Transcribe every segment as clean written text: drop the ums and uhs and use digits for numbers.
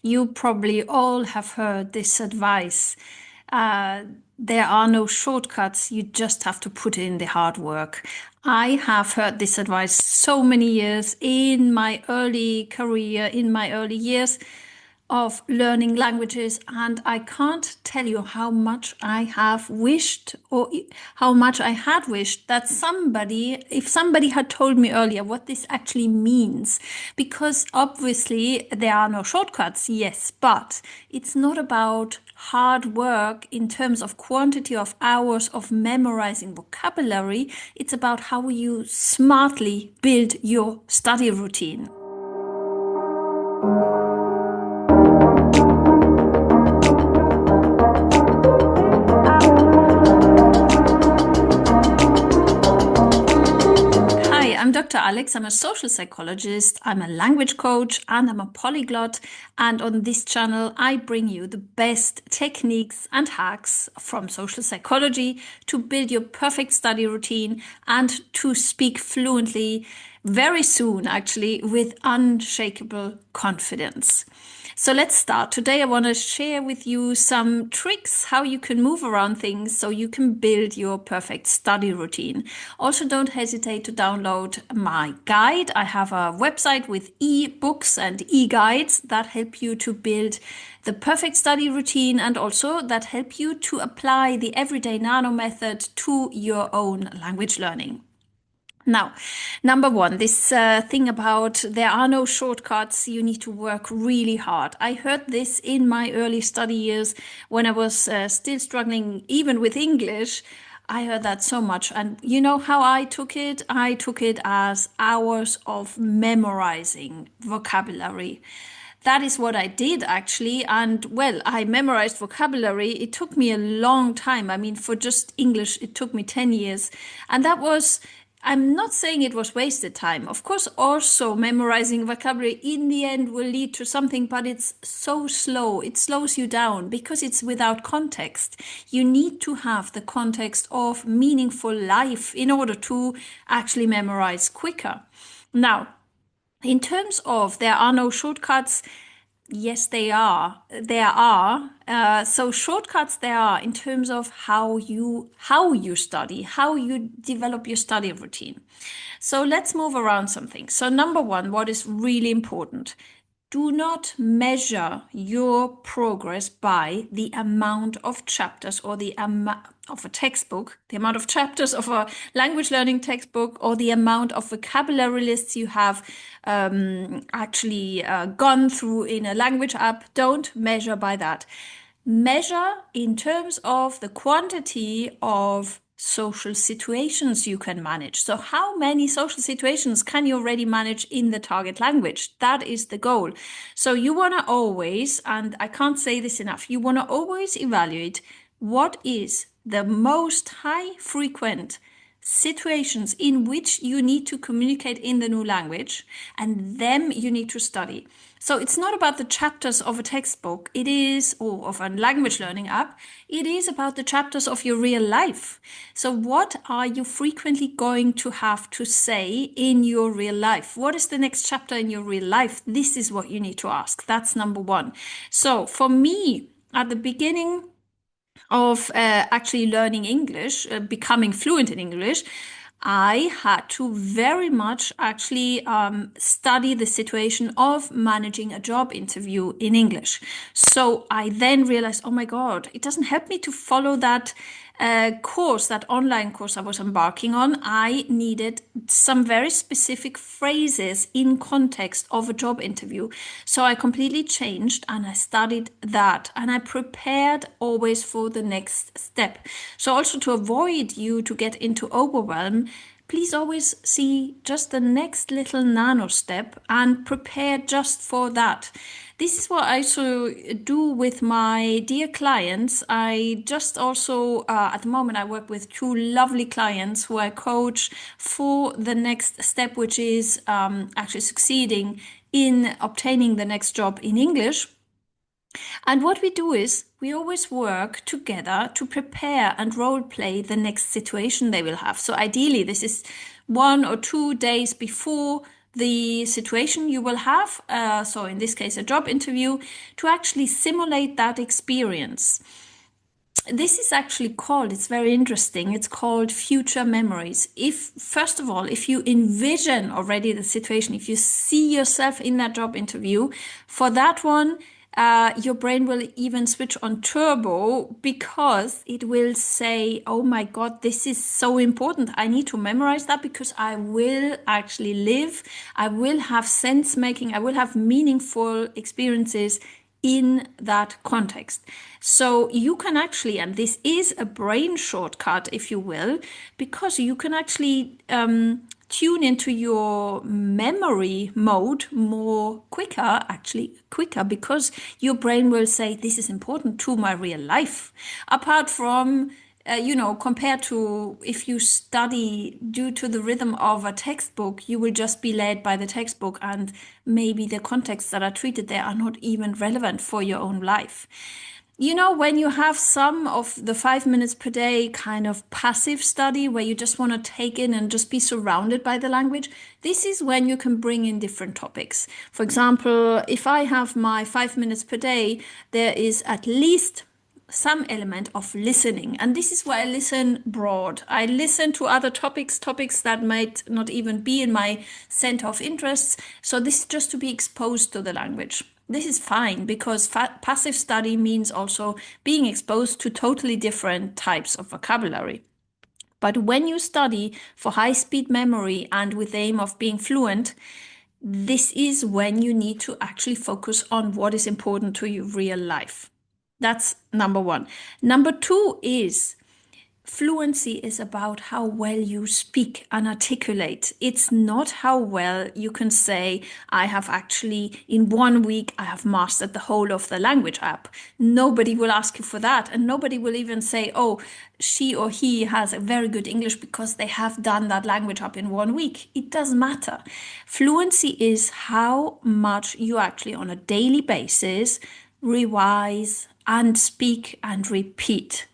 You probably all have heard this advice. Uh, there are no shortcuts, you just have to put in the hard work. I have heard this advice so many years in my early career, in my early years of learning languages, and I can't tell you how much I have wished, or how much I had wished that if somebody had told me earlier what this actually means, because obviously there are no shortcuts, yes, but it's not about hard work in terms of quantity of hours of memorizing vocabulary. It's about how you smartly build your study routine. Hi, I'm Dr. Alex. I'm a social psychologist, I'm a language coach, and I'm a polyglot. And on this channel, I bring you the best techniques and hacks from social psychology to build your perfect study routine and to speak fluently very soon, actually, with unshakable confidence. So let's start. Today I want to share with you some tricks how you can move around things so you can build your perfect study routine. Also, don't hesitate to download my guide. I have a website with e-books and e-guides that help you to build the perfect study routine and also that help you to apply the everyday nano method to your own language learning. Now, number one, this thing about there are no shortcuts, you need to work really hard. I heard this in my early study years when I was still struggling even with English. I heard that so much. And you know how I took it? I took it as hours of memorizing vocabulary. That is what I did actually. And well, I memorized vocabulary. It took me a long time. I mean, for just English, it took me 10 years. And that was, I'm not saying it was wasted time. Of course, also memorizing vocabulary in the end will lead to something, but it's so slow. It slows you down because it's without context. You need to have the context of meaningful life in order to actually memorize quicker. Now, in terms of there are no shortcuts, yes, they are. There are. So shortcuts there are in terms of how you study, how you develop your study routine. So let's move around some things. So number one, what is really important? Do not measure your progress by the amount of chapters or the amount of a textbook, the amount of chapters of a language learning textbook, or the amount of vocabulary lists you have actually gone through in a language app. Don't measure by that. Measure in terms of the quantity of social situations you can manage. So how many social situations can you already manage in the target language? That is the goal. So you want to always, and I can't say this enough, you want to always evaluate what is the most high frequent situations in which you need to communicate in the new language, and them you need to study. So it's not about the chapters of a textbook, it is, or of a language learning app, it is about the chapters of your real life. So what are you frequently going to have to say in your real life? What is the next chapter in your real life? This is what you need to ask. That's number one. So for me, at the beginning of actually learning English, becoming fluent in English, I had to very much actually study the situation of managing a job interview in English. So I then realized, oh my God, it doesn't help me to follow that course, that online course I was embarking on. I needed some very specific phrases in context of a job interview. So I completely changed and I studied that and I prepared always for the next step. So also to avoid you to get into overwhelm, please always see just the next little nano step and prepare just for that. This is what I also do with my dear clients. I just also, at the moment, I work with two lovely clients who I coach for the next step, which is actually succeeding in obtaining the next job in English. And what we do is we always work together to prepare and role play the next situation they will have. So ideally, this is 1 or 2 days before the situation you will have, so in this case, a job interview, to actually simulate that experience. This is actually called, it's very interesting, it's called future memories. If, first of all, if you envision already the situation, if you see yourself in that job interview, for that one, your brain will even switch on turbo because it will say, oh my God, this is so important. I need to memorize that because I will actually live, I will have sense making, I will have meaningful experiences in that context. So you can actually, and this is a brain shortcut, if you will, because you can actually tune into your memory mode quicker, because your brain will say, this is important to my real life. Apart from compared to if you study due to the rhythm of a textbook, you will just be led by the textbook, and maybe the contexts that are treated there are not even relevant for your own life. When you have some of the 5 minutes per day kind of passive study where you just want to take in and just be surrounded by the language, this is when you can bring in different topics. For example, if I have my 5 minutes per day, there is at least some element of listening. And this is where I listen broad. I listen to other topics that might not even be in my center of interests. So this is just to be exposed to the language. This is fine because passive study means also being exposed to totally different types of vocabulary. But when you study for high-speed memory and with the aim of being fluent, this is when you need to actually focus on what is important to your real life. That's number one. Number two is fluency is about how well you speak and articulate. It's not how well you can say, I have actually, in 1 week, I have mastered the whole of the language app. Nobody will ask you for that. And nobody will even say, oh, she or he has a very good English because they have done that language app in 1 week. It doesn't matter. Fluency is how much you actually on a daily basis revise and speak and repeat.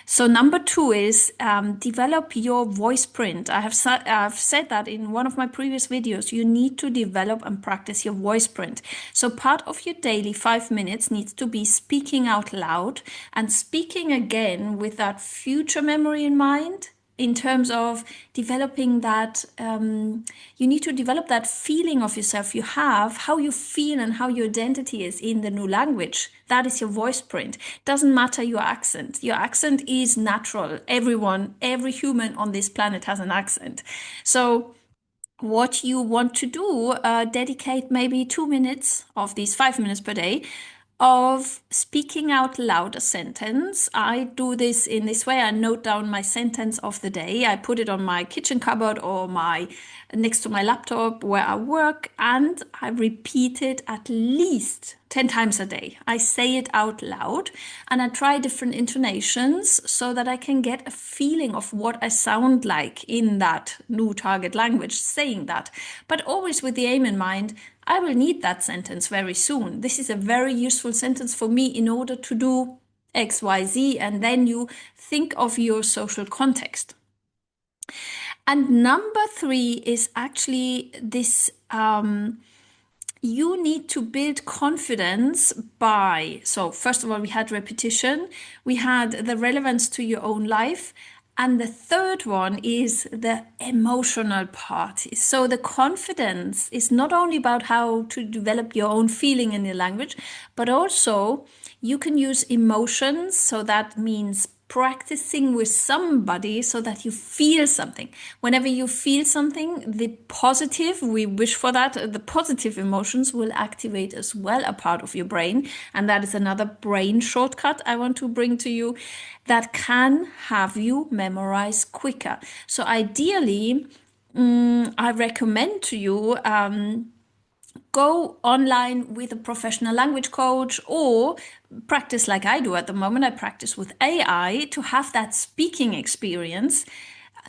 So number two is develop your voice print. I've said that in one of my previous videos. You need to develop and practice your voice print. So part of your daily 5 minutes needs to be speaking out loud and speaking again with that future memory in mind. In terms of developing that, you need to develop that feeling of yourself you have, how you feel and how your identity is in the new language. That is your voice print. Doesn't matter your accent. Your accent is natural. Every human on this planet has an accent. So what you want to do, dedicate maybe 2 minutes of these 5 minutes per day of speaking out loud a sentence. I do this in this way. I note down my sentence of the day. I put it on my kitchen cupboard or next to my laptop where I work, and I repeat it at least 10 times a day. I say it out loud and I try different intonations so that I can get a feeling of what I sound like in that new target language saying that, but always with the aim in mind. I will need that sentence very soon. This is a very useful sentence for me in order to do X, Y, Z, and then you think of your social context. And number three is actually this, you need to build confidence by, so first of all, we had repetition, we had the relevance to your own life, and the third one is the emotional part. So the confidence is not only about how to develop your own feeling in your language, but also you can use emotions. So that means practicing with somebody so that you feel something. Whenever you feel something, the positive, we wish for that, the positive emotions will activate as well a part of your brain. And that is another brain shortcut I want to bring to you that can have you memorize quicker. So ideally, I recommend to you go online with a professional language coach or practice like I do at the moment. I practice with AI to have that speaking experience,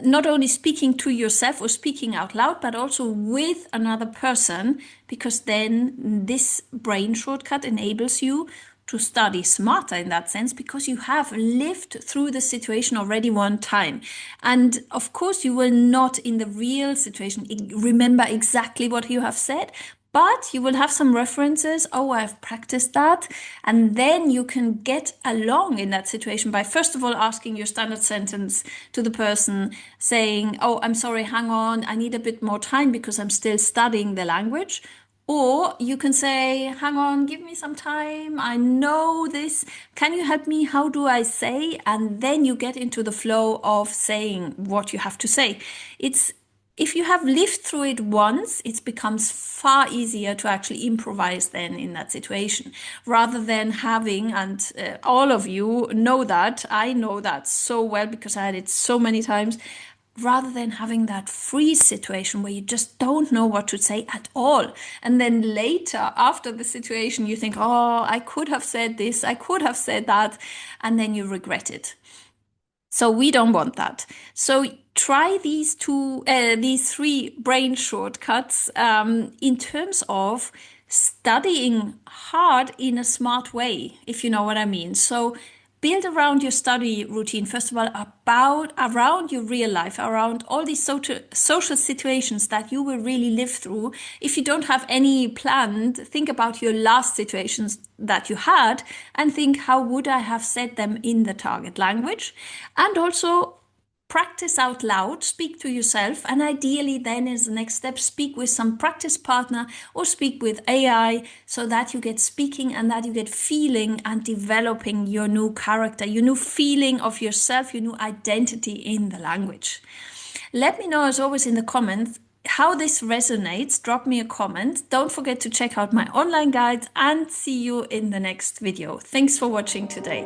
not only speaking to yourself or speaking out loud, but also with another person, because then this brain shortcut enables you to study smarter in that sense, because you have lived through the situation already one time. And of course, you will not in the real situation remember exactly what you have said, but you will have some references. Oh, I've practiced that. And then you can get along in that situation by, first of all, asking your standard sentence to the person saying, oh, I'm sorry, hang on, I need a bit more time because I'm still studying the language. Or you can say, hang on, give me some time. I know this. Can you help me? How do I say? And then you get into the flow of saying what you have to say. If you have lived through it once, it becomes far easier to actually improvise then in that situation, rather than having, and all of you know that, I know that so well because I had it so many times, rather than having that freeze situation where you just don't know what to say at all. And then later, after the situation, you think, oh, I could have said this, I could have said that, and then you regret it. So we don't want that. So try these three brain shortcuts in terms of studying hard in a smart way, if you know what I mean. So build around your study routine, first of all, around your real life, around all these social situations that you will really live through. If you don't have any planned, think about your last situations that you had and think, how would I have said them in the target language? And also practice out loud, speak to yourself, and ideally then as the next step, speak with some practice partner or speak with AI, so that you get speaking and that you get feeling and developing your new character, your new feeling of yourself, your new identity in the language. Let me know, as always, in the comments how this resonates. Drop me a comment. Don't forget to check out my online guides, and see you in the next video. Thanks for watching today.